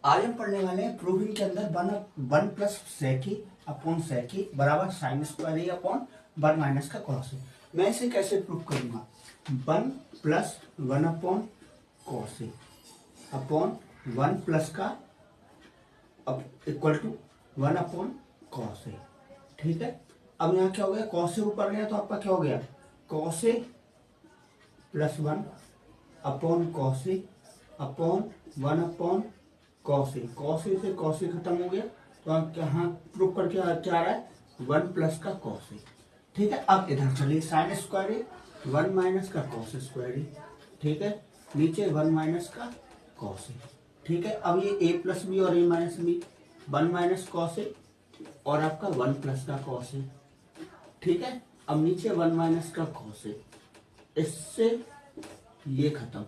आज हम पढ़ने वाले हैं प्रूविंग के अंदर one plus sec E upon sec E बराबर sine square E upon one minus का कॉस ई। मैं इसे कैसे प्रूव करूंगा? One plus one upon cos E upon one plus का equal to one upon cos A. ठीक है, अब यहाँ क्या हो गया? कॉस ए ऊपर गया तो आपका क्या हो गया? Cos A plus one upon cos A upon one upon cos A. Cos A से कॉस ए खत्म हो गया तो हम यहाँ प्रूव करके क्या आ रहा है? वन प्लस का कॉस ए। ठीक है, अब इधर चलिए sine square A one minus का कॉस स्क्वायर ए। ठीक है, नीचे वन माइनस का कॉस ए। ठीक है, अब ये ए प्लस बी और A minus B, one minus cos A और आपका वन प्लस का कॉस ए। ठीक है, अब नीचे वन माइनस का कॉस ए, इससे ये खत्म।